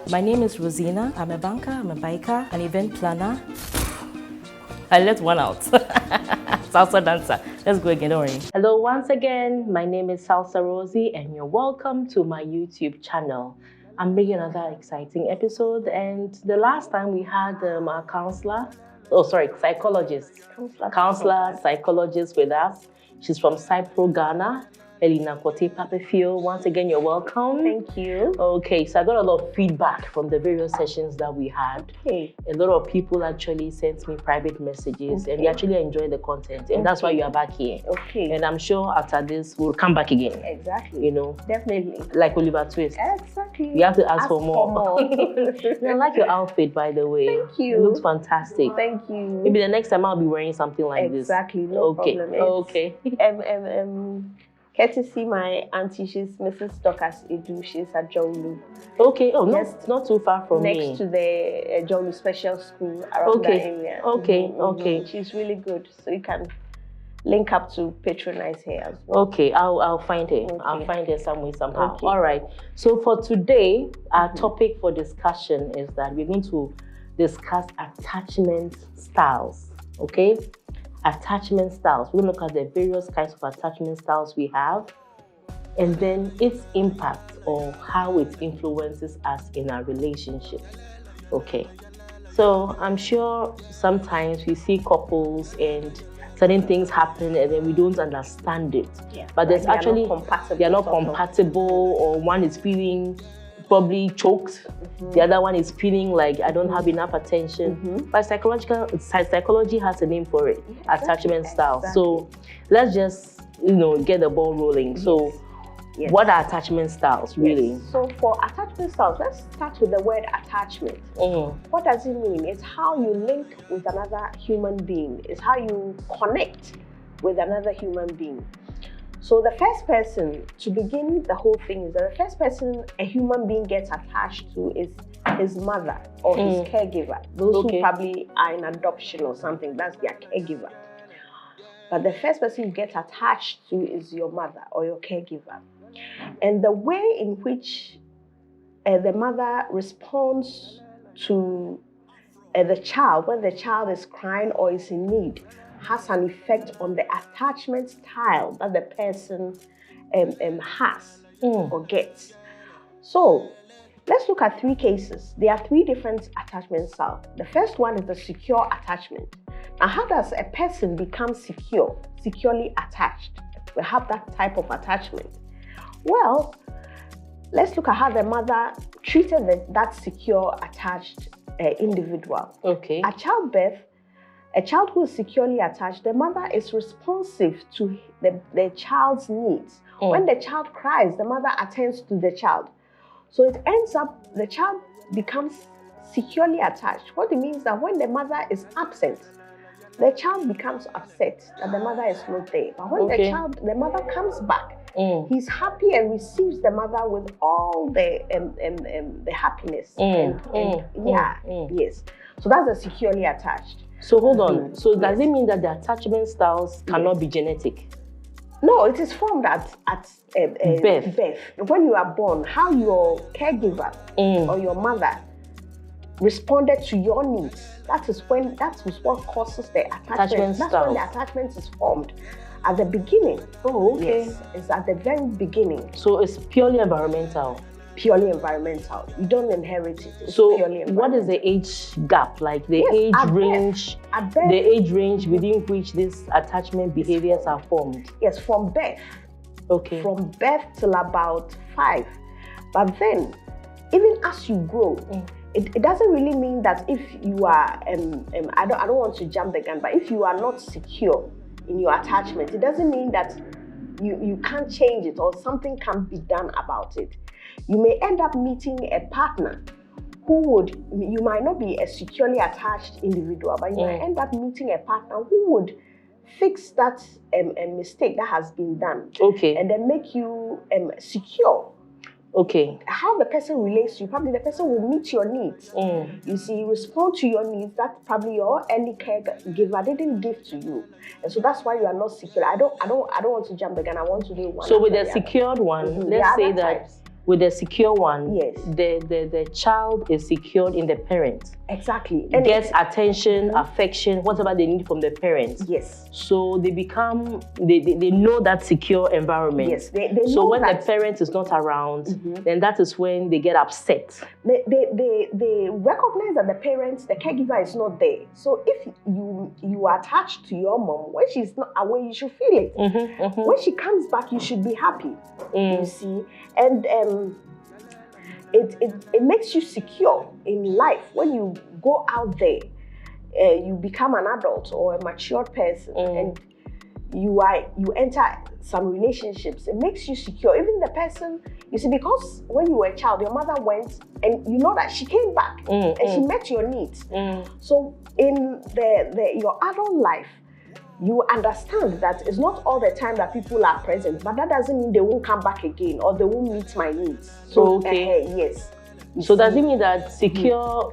My name is Rosina. I'm a banker, I'm a biker, an event planner. I let one out. Salsa dancer. Let's go again, don't worry. Hello once again. My name is Salsarozie and you're welcome to my YouTube channel. I'm bringing another exciting episode, and the last time we had our psychologist with us. She's from Cypro, Ghana. Elina Kote Papefio. Once again, you're welcome. Thank you. Okay, so I got a lot of feedback from the various sessions that we had. Okay. A lot of people actually sent me private messages and they actually enjoy the content, and that's why you are back here. Okay. And I'm sure after this, we'll come back again. Exactly. You know? Definitely. Like Oliver Twist. Exactly. You have to ask for more. I like your outfit, by the way. Thank you. It looks fantastic. Thank you. Maybe the next time I'll be wearing something like this. Exactly. No problem. Okay. Courtesy my auntie, she's Mrs. Stokas Edu. She's at Jolu. Okay. Oh, not too far from me. Next to the Jolu Special School around that area. Okay. She's really good. So you can link up to patronize her as well. Okay, I'll find her. Okay. I'll find her some way, somehow. Okay. All right. So for today, our topic for discussion is that we're going to discuss attachment styles. Okay? Attachment styles. We're going to look at the various kinds of attachment styles we have, and then its impact or how it influences us in our relationship. Okay. So I'm sure sometimes we see couples and certain things happen and then we don't understand it. Yeah. But there's actually they're not compatible, compatible, or one is feeling probably choked, the other one is feeling like I don't have enough attention. But psychology has a name for it, attachment style. Exactly. So let's just get the ball rolling. So what are attachment styles really? Yes. So for attachment styles, let's start with the word attachment. What does it mean? It's how you link with another human being. It's how you connect with another human being. So the first person, to begin the whole thing, is that the first person a human being gets attached to is his mother or his caregiver. Those who probably are in adoption or something, that's their caregiver. But the first person you get attached to is your mother or your caregiver. And the way in which the mother responds to the child, when the child is crying or is in need, has an effect on the attachment style that the person has or gets. So let's look at three cases. There are three different attachment styles. The first one is the secure attachment. Now, how does a person become securely attached? We have that type of attachment. Well, let's look at how the mother treated that secure attached individual. Okay. At childbirth, a child who is securely attached, the mother is responsive to the child's needs. When the child cries, the mother attends to the child. So it ends up, the child becomes securely attached. What it means that when the mother is absent, the child becomes upset that the mother is not there. But when the mother comes back, he's happy and receives the mother with all the happiness. Yes. So that's the securely attached. So hold on. So does it mean that the attachment styles cannot be genetic? No, it is formed at birth. When you are born, how your caregiver or your mother responded to your needs. That is what causes the attachment. That's when the attachment is formed. At the beginning. Oh, okay. Yes, it's at the very beginning. So it's purely environmental. Purely environmental. You don't inherit it. It's so purely what is the age gap, like the age range, the age range within which these attachment behaviors are formed? Yes, from birth. Okay. From birth till about 5. But then, even as you grow, it doesn't really mean that if you are, I don't want to jump the gun, but if you are not secure in your attachment, it doesn't mean that you can't change it or something can't be done about it. You may end up meeting a partner you might not be a securely attached individual, but you might end up meeting a partner who would fix that mistake that has been done. Okay. And then make you secure. Okay. How the person relates to you, probably the person will meet your needs. You see, respond to your needs that probably your early caregiver didn't give to you, and so that's why you are not secure. I don't want to jump the gun. I want to do one. So with the secured one, let's say that with the secure one, yes, the child is secured in the parent. Exactly. And gets attention, affection, whatever they need from the parents. Yes. So they become, they know that secure environment. Yes. They so know when that the parent is not around, then that is when they get upset. They recognize that the caregiver is not there. So if you are attached to your mom, when she's not away, you should feel it. When she comes back, you should be happy. You see, and it makes you secure in life. When you go out there, you become an adult or a matured person, and you enter some relationships. It makes you secure. Even the person, you see, because when you were a child, your mother went, and you know that she came back and she met your needs. So in your adult life, you understand that it's not all the time that people are present, but that doesn't mean they won't come back again or they won't meet my needs. So yes. So does it mean that secure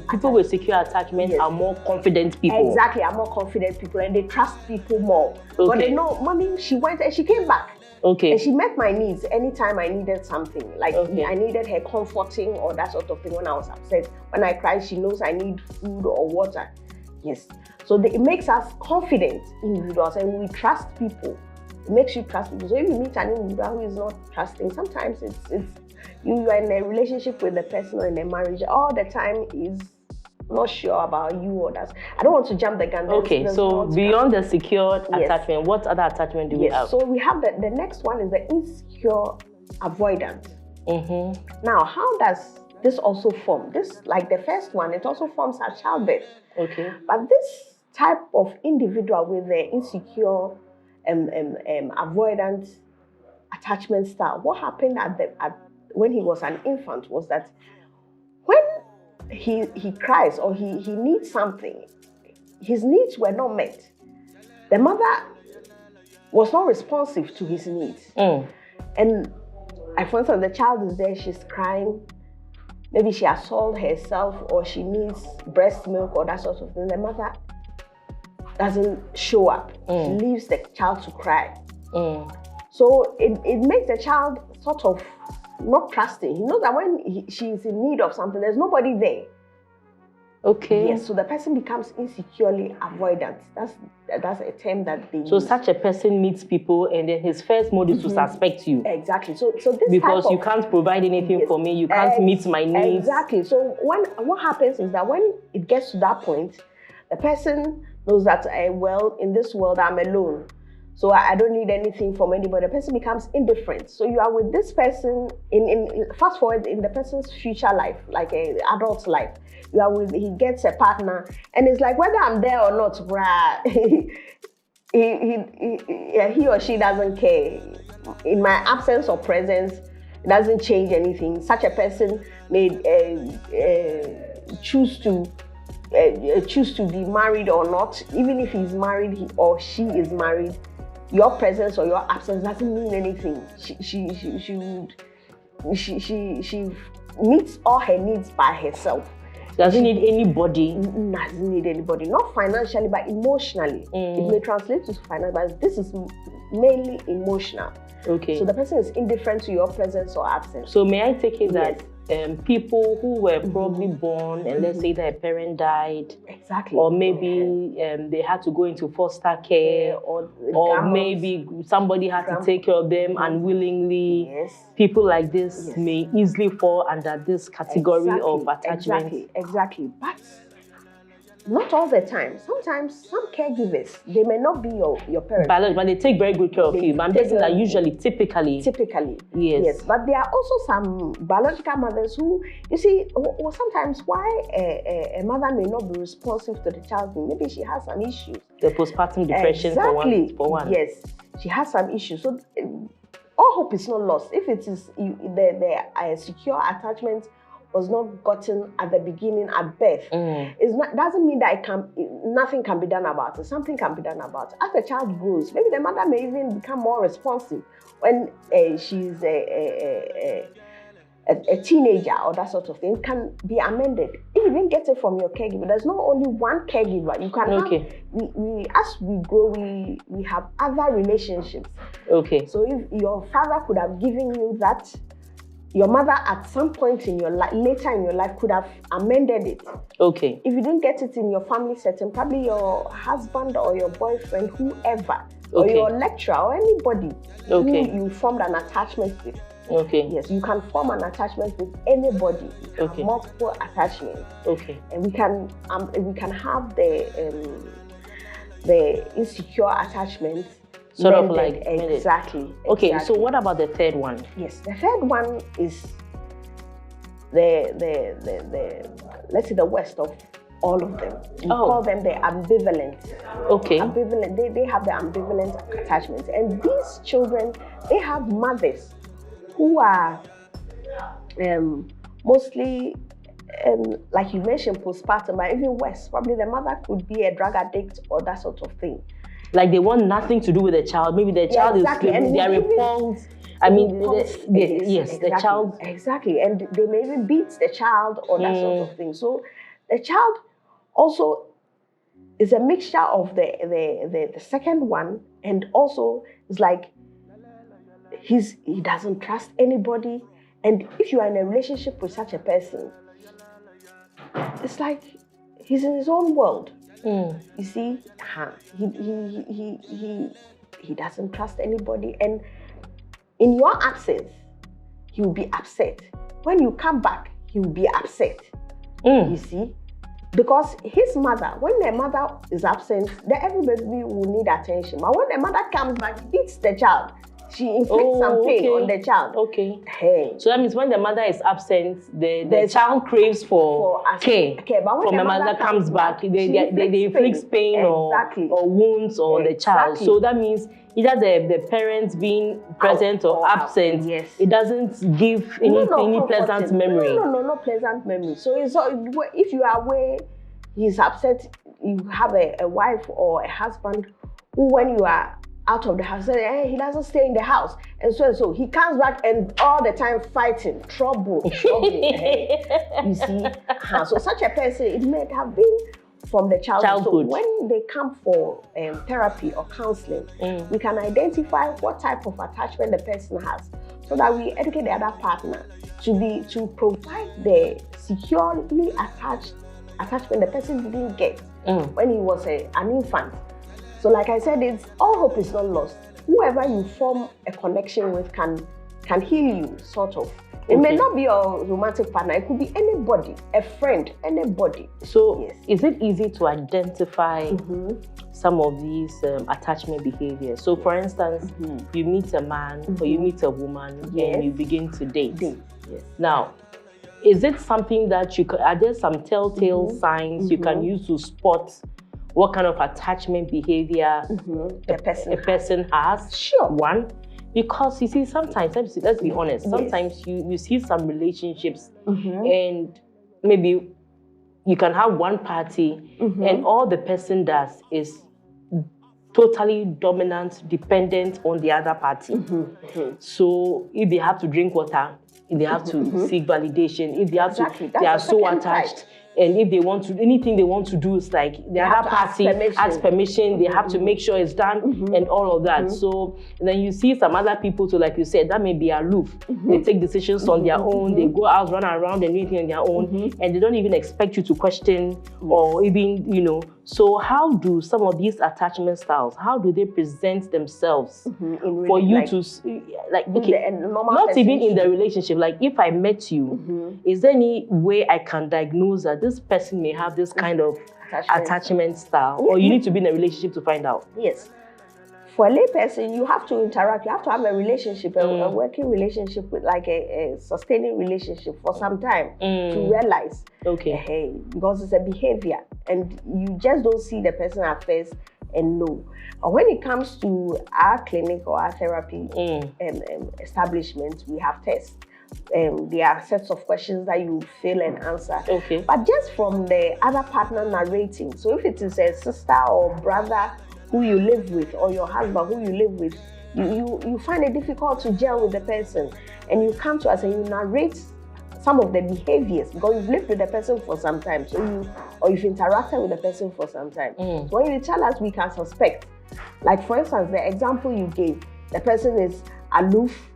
people with secure attachment are more confident people? Exactly, are more confident people, and they trust people more. But they know, mommy, she went and she came back. And she met my needs anytime I needed something. Like I needed her comforting or that sort of thing when I was upset. When I cried, she knows I need food or water. Yes. So it makes us confident individuals, and we trust people. It makes you trust people. So if you meet an individual who is not trusting, sometimes it's you are in a relationship with the person or in a marriage all the time is not sure about you or that. I don't want to jump the gun. So beyond the secured attachment, what other attachment do we have? So we have the next one is the insecure avoidant. Now, how does this also form? This, like the first one, it also forms at childbirth. But this type of individual with the insecure avoidant attachment style, what happened when he was an infant was that when he cries or he needs something, his needs were not met. The mother was not responsive to his needs. And for instance, the child is there, she's crying, maybe she has soiled herself or she needs breast milk or that sort of thing. The mother doesn't show up. She leaves the child to cry. So it makes the child sort of not trusting. He knows that when she's in need of something, there's nobody there. Yes, so the person becomes insecurely avoidant. That's a term that they use. So such a person meets people and then his first mode is to suspect you. Exactly. So this because you can't provide anything for me, you can't meet my needs. Exactly. So what happens is that when it gets to that point, the person knows that well, in this world I'm alone. So I don't need anything from anybody. The person becomes indifferent. So you are with this person in fast forward in the person's future life, like an adult life. You are with, he gets a partner, and it's like whether I'm there or not, he or she doesn't care. In my absence or presence, it doesn't change anything. Such a person may choose to be married or not. Even if he's married, he or she is married. Your presence or your absence doesn't mean anything. She meets all her needs by herself. Doesn't need anybody. Doesn't need anybody. Not financially, but emotionally. It may translate to finance, but this is mainly emotional. So the person is indifferent to your presence or absence. So may I take it that people who were probably born and let's say that a parent died, or maybe they had to go into foster care, or maybe somebody had to take care of them unwillingly. People like this may easily fall under this category of attachment. Exactly. But not all the time. Sometimes some caregivers, they may not be your parents. But they take very good care of you. But I'm guessing that usually, typically. Yes. But there are also some biological mothers who, you see, sometimes why a mother may not be responsive to the child, maybe she has some issues. The postpartum depression for one. Yes, she has some issues. So all hope is not lost. If it is the secure attachment was not gotten at the beginning, at birth, doesn't mean that nothing can be done about it. Something can be done about it. As the child grows, maybe the mother may even become more responsive when she's a teenager or that sort of thing. It can be amended. If you didn't get it from your caregiver, there's not only one caregiver. You can have, as we grow, we have other relationships. So if your father could have given you that your mother at some point in your life, later in your life, could have amended it. Okay. If you didn't get it in your family setting, probably your husband or your boyfriend, whoever, or your lecturer or anybody who you formed an attachment with. Okay. Yes, you can form an attachment with anybody. You can have multiple attachments. Okay. And we can have the insecure attachment. Sort of like exactly. Okay, so what about the third one? Yes, the third one is the let's say the worst of all of them. We call them the ambivalent. Okay. Ambivalent. They have the ambivalent attachments, and these children, they have mothers who are mostly like you mentioned, postpartum, but even worse, probably the mother could be a drug addict or that sort of thing. Like they want nothing to do with the child. Maybe the child is they are repulsed. I mean, the child. Exactly, and they may even beat the child or that sort of thing. So the child also is a mixture of the second one, and also it's like he doesn't trust anybody. And if you are in a relationship with such a person, it's like he's in his own world. You see, he doesn't trust anybody, and in your absence, he will be upset. When you come back, he will be upset. You see, because his mother, when the mother is absent, then everybody will need attention. But when the mother comes back, he beats the child. She inflicts some pain on the child. Okay. Hey. So that means when the mother is absent, the child craves for care. But when the mother comes back, they inflict pain or wounds on the child. So that means either the parents being present or absent, it doesn't give any pleasant memory. No pleasant memory. So if you are away, he's upset, you have a wife or a husband who, when you are out of the house, he doesn't stay in the house, and so he comes back and all the time fighting, trouble. You see, so such a person, it may have been from the childhood. So when they come for therapy or counseling, we can identify what type of attachment the person has, so that we educate the other partner to provide the securely attachment the person didn't get when he was an infant. So like I said, it's all hope is not lost. Whoever you form a connection with can heal you, sort of. It may not be your romantic partner. It could be anybody, a friend, anybody. So is it easy to identify some of these attachment behaviors? So for instance, you meet a man or you meet a woman and you begin to date. Now, is it something that are there some telltale signs you can use to spot what kind of attachment behavior a person has? Sure. One, because you see, sometimes, let's be honest, sometimes you see some relationships and maybe you can have one party and all the person does is totally dominant, dependent on the other party. So if they have to drink water, if they have to seek validation, if they have to, they are so attached. And if they want to, anything they want to do is like the other party asks permission, they have to make sure it's done and all of that. So then you see some other people too, like you said, that may be aloof. They take decisions on their own, they go out, run around and anything on their own, and they don't even expect you to question or even, So how do some of these attachment styles, how do they present themselves for you to, not even in the relationship, like if I met you, is there any way I can diagnose that this person may have this kind of attachment style, or you need to be in a relationship to find out? Yes. For a lay person, you have to interact, you have to have a relationship, a working relationship with like a sustaining relationship for some time to realize, because it's a behavior and you just don't see the person at first and know. But when it comes to our clinic or our therapy establishment, we have tests. There are sets of questions that you fill and answer. But just from the other partner narrating, so if it is a sister or brother who you live with, or your husband who you live with, you find it difficult to gel with the person, and you come to us and you narrate some of the behaviors because you've lived with the person for some time, or you've interacted with the person for some time. So when you tell us, we can suspect. Like for instance, the example you gave, the person is aloof,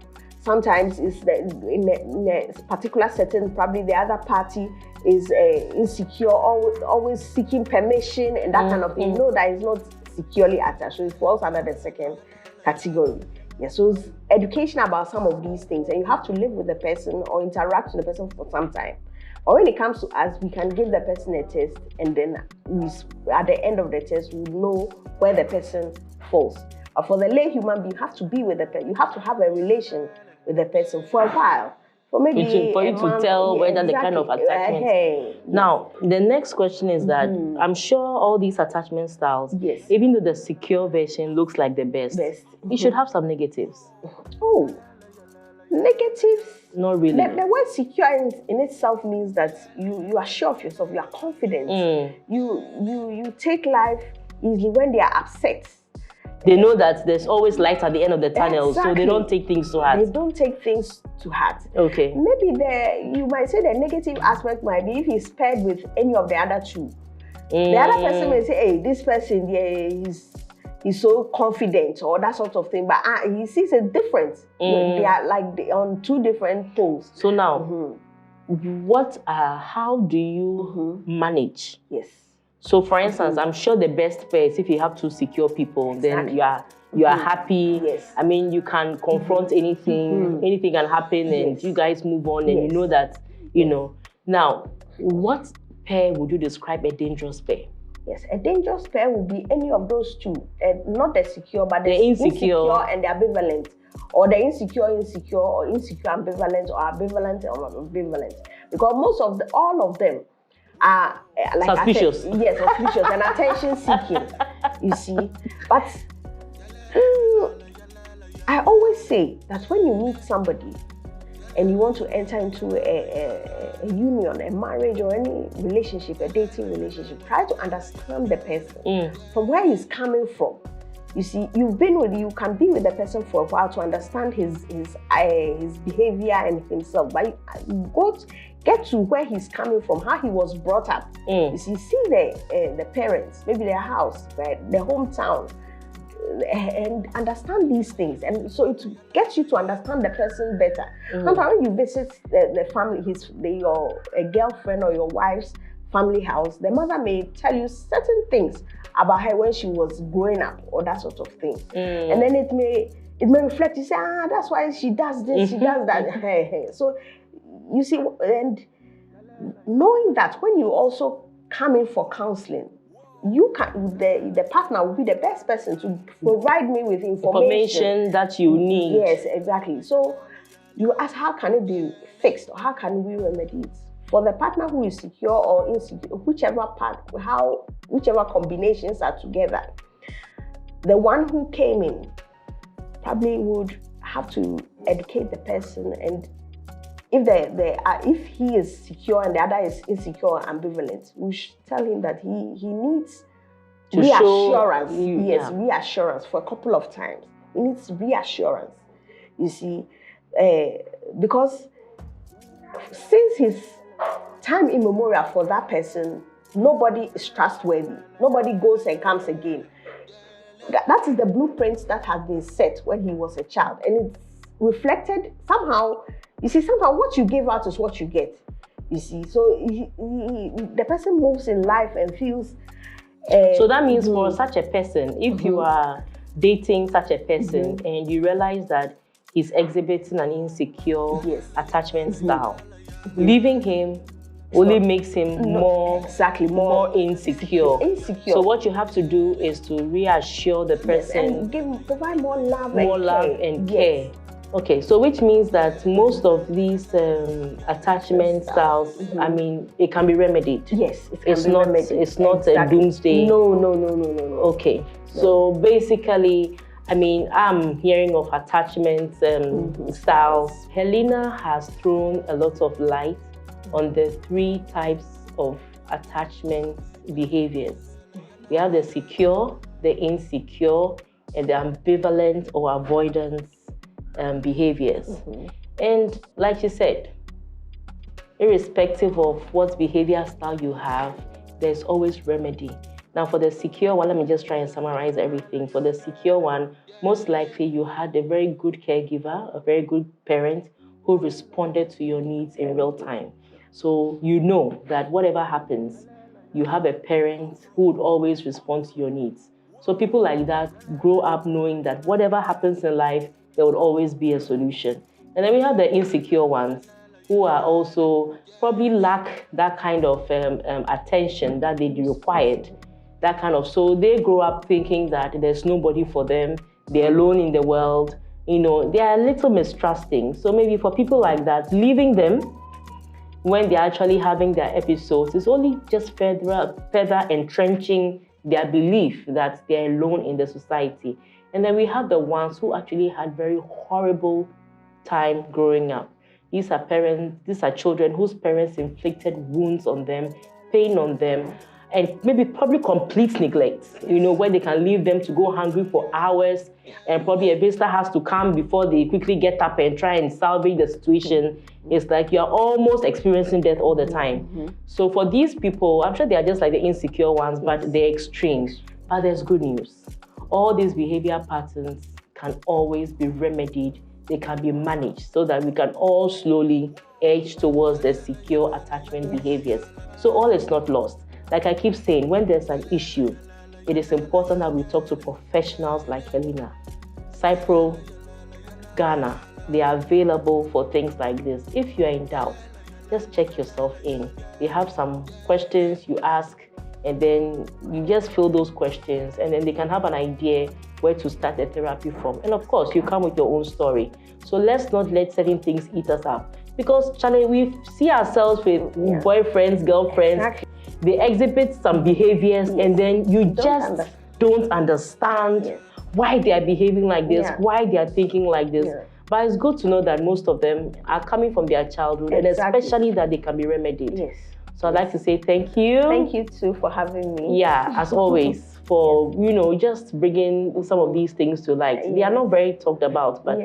Sometimes it's in a particular setting, probably the other party is insecure, always seeking permission and that kind of thing. No, that is not securely attached. So it falls under the second category. Yeah, so it's education about some of these things, and you have to live with the person or interact with the person for some time. Or when it comes to us, we can give the person a test, and then at the end of the test, we know where the person falls. But for the lay human being, you have to be with the person. You have to have a relation with the person for a while. For you to tell whether the kind of attachment. Now, the next question is that I'm sure all these attachment styles, even though the secure version looks like the best, it should have some negatives. Oh, negatives? Not really. The word secure in itself means that you are sure of yourself, you are confident. You take life easily. When they are upset, they know that there's always light at the end of the tunnel, so they don't take things to heart. They don't take things to heart. Okay. Maybe you might say the negative aspect might be if he's paired with any of the other two. The other person may say, hey, this person, he's so confident or that sort of thing, but he sees a difference. They are like on two different poles. So now, how do you manage? Yes. So, for instance, I'm sure the best pair is if you have two secure people, then you are happy. Yes. I mean, you can confront anything, anything can happen, and you guys move on, and you know that, Now, what pair would you describe a dangerous pair? Yes, a dangerous pair would be any of those two, not the secure, but the insecure and the ambivalent, or the insecure, or insecure ambivalent, or ambivalent or ambivalent, because all of them are like suspicious. Suspicious and attention seeking. You see, but I always say that when you meet somebody and you want to enter into a union, a marriage, or any relationship, a dating relationship, try to understand the person from where he's coming from. You see, you can be with the person for a while to understand his behavior and himself, but you get to where he's coming from, how he was brought up. You see the parents, maybe their house, right, their hometown, and understand these things. And so it gets you to understand the person better. Sometimes when you visit the family, your girlfriend or your wife's family house, the mother may tell you certain things about her when she was growing up or that sort of thing. And then it may reflect, you say, that's why she does this, she does that. So you see, and knowing that when you also come in for counseling, the partner will be the best person to provide me with information that you need. Yes, exactly. So you ask, how can it be fixed, or how can we remedy it? For the partner who is secure or insecure, whichever combinations are together, the one who came in probably would have to educate the person, and if he is secure and the other is insecure or ambivalent, we should tell him that he needs reassurance. Reassurance for a couple of times. He needs reassurance. You see, because since his time immemorial for that person, nobody is trustworthy. Nobody goes and comes again. That is the blueprint that has been set when he was a child, and it's reflected somehow. You see, somehow what you give out is what you get. You see, so the person moves in life and feels. So that means for such a person, if you are dating such a person and you realize that he's exhibiting an insecure attachment style, leaving him only makes him more insecure. So what you have to do is to reassure the person, and provide more love and care. Okay, so which means that most of these attachment styles, I mean, it can be remedied. Yes, it's not a doomsday. No. Okay, so basically, I mean, I'm hearing of attachment styles. Helena has thrown a lot of light on the 3 types of attachment behaviors. We have the secure, the insecure, and the ambivalent or avoidance behaviors. And like you said, irrespective of what behavior style you have, there's always remedy. Now, for the secure one, let me just try and summarize everything. For the secure one, most likely you had a very good caregiver, a very good parent who responded to your needs in real time. So you know that whatever happens, you have a parent who would always respond to your needs. So people like that grow up knowing that whatever happens in life, there would always be a solution. And then we have the insecure ones who are also probably lack that kind of attention that they required. That kind of, so they grow up thinking that there's nobody for them, they're alone in the world, you know, they are a little mistrusting. So maybe for people like that, leaving them when they're actually having their episodes is only just further entrenching their belief that they're alone in the society. And then we have the ones who actually had very horrible time growing up. These are children whose parents inflicted wounds on them, pain on them, and maybe probably complete neglect, you know, where they can leave them to go hungry for hours, and probably a visitor has to come before they quickly get up and try and salvage the situation. It's like you're almost experiencing death all the time. So for these people, I'm sure they are just like the insecure ones, but they're extremes. But there's good news. All these behavior patterns can always be remedied. They can be managed so that we can all slowly edge towards the secure attachment behaviors. So all is not lost. Like I keep saying, when there's an issue, it is important that we talk to professionals like Helena. Cypro, Ghana, they are available for things like this. If you are in doubt, just check yourself in. They have some questions you ask, and then you just fill those questions, and then they can have an idea where to start the therapy from. And of course, you come with your own story. So let's not let certain things eat us up. Because, Charlie, we see ourselves with boyfriends, girlfriends. Exactly. They exhibit some behaviors, and then you don't understand why they are behaving like this, why they are thinking like this. But it's good to know that most of them are coming from their childhood, and especially that they can be remedied. So I'd like to say thank you. Thank you too for having me. Yeah, as always, for just bringing some of these things to light. They are not very talked about, but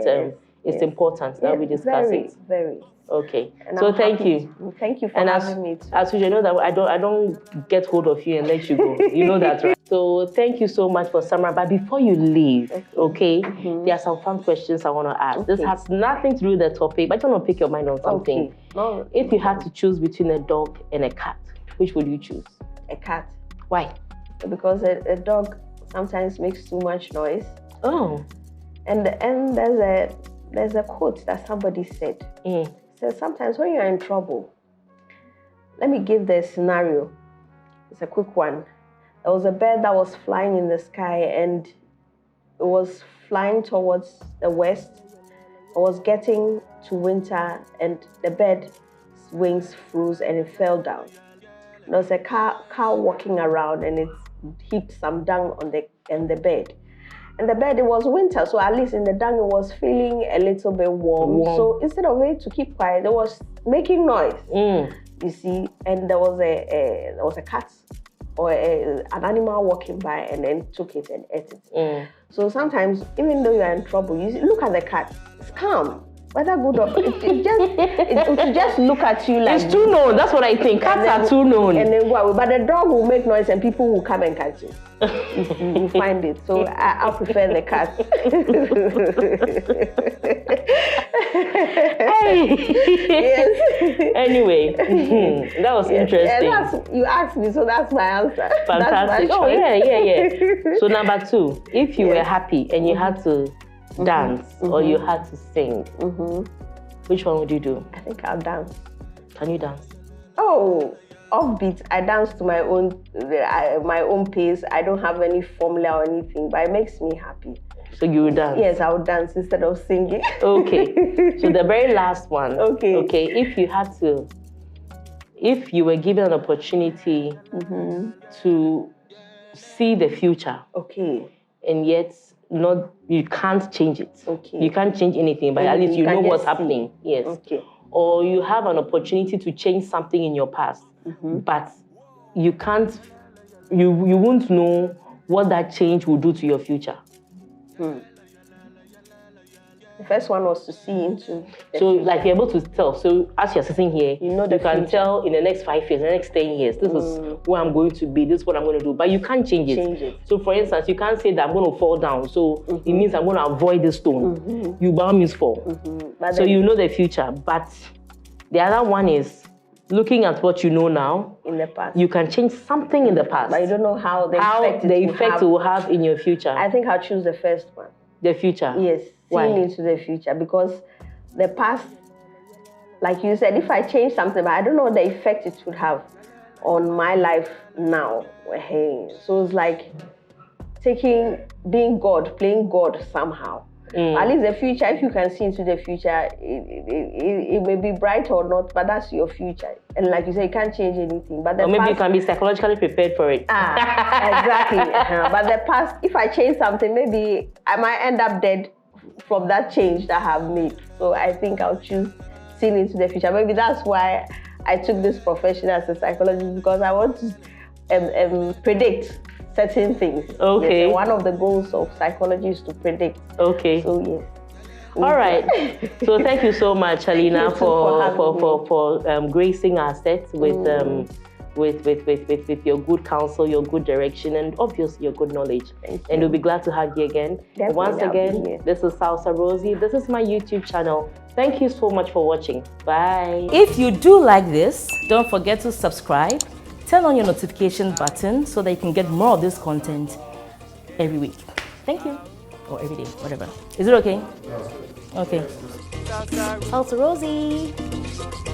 it's important that we discuss it. Very. Okay. And so thank you. Thank you for having me too. As usual, you know that I don't get hold of you and let you go. You know that, right? So thank you so much for Samara. But before you leave, okay, there are some fun questions I want to ask. This has nothing to do with the topic, but I just want to pick your mind on something. If you had to choose between a dog and a cat, which would you choose? A cat. Why? Because a dog sometimes makes too much noise. Oh. And there's a quote that somebody said. So sometimes when you're in trouble, let me give the scenario. It's a quick one. There was a bird that was flying in the sky, and it was flying towards the west. It was getting to winter, and the bird's wings froze and it fell down. There was a cow walking around, and it heaped some dung on the bed. And the bed, it was winter, so at least in the dung, it was feeling a little bit warm. So instead of it to keep quiet, it was making noise. You see, and there was a cat or an animal walking by, and then took it and ate it. So sometimes, even though you are in trouble, you look at the cat. It's calm. Whether good or bad, it just look at you like... It's too known, that's what I think. Cats are too known. And then go away. But the dog will make noise and people will come and catch it. You find it. So I prefer the cat. Yes. Anyway, that was interesting. You asked me, so that's my answer. Fantastic. Oh, yeah. So number 2, if you were happy and you had to dance or you had to sing, which one would you do? I think I'll dance. Can you dance? Oh, offbeat. I dance to my own pace. I don't have any formula or anything, but it makes me happy. So you would dance? Yes, I would dance instead of singing. Okay. So the very last one. Okay. If you were given an opportunity to see the future. Okay. And yet you can't change it. Okay. You can't change anything, but at least you know what's happening. Yes. Okay. Or you have an opportunity to change something in your past, but you can't, you won't know what that change will do to your future. The first one was to see into the So, future. like, you're able to tell. So, as you're sitting here, You know you the can future. tell in the next 5 years, the next 10 years, this is where I'm going to be, this is what I'm going to do. But you can't change it. So, for instance, you can't say that I'm going to fall down. So, it means I'm going to avoid this stone. You bound means fall. So, you know the future. But the other one is looking at what you know now. In the past. You can change something in the past. But you don't know how the effect it will have in your future. I think I'll choose the first one. The future? Yes. Why? Seeing into the future. Because the past, like you said, if I change something, but I don't know the effect it would have on my life now. So it's like being God, playing God somehow. At least the future, if you can see into the future, it may be bright or not, but that's your future. And like you say, you can't change anything. But or maybe you can be psychologically prepared for it. Exactly. But the past, if I change something, maybe I might end up dead from that change that I have made. So I think I'll choose seeing into the future. Maybe that's why I took this profession as a psychologist, because I want to predict certain things. Okay. Yes, one of the goals of psychology is to predict. Okay. So yes. All right. So thank you so much, Alina, for gracing our set with your good counsel, your good direction, and obviously your good knowledge. And we'll be glad to have you again. Definitely, Once again, this is Salsarozie. This is my YouTube channel. Thank you so much for watching. Bye. If you do like this, don't forget to subscribe. Turn on your notification button so that you can get more of this content every week. Thank you. Or every day, whatever. Is it okay? Okay. Salsarozie.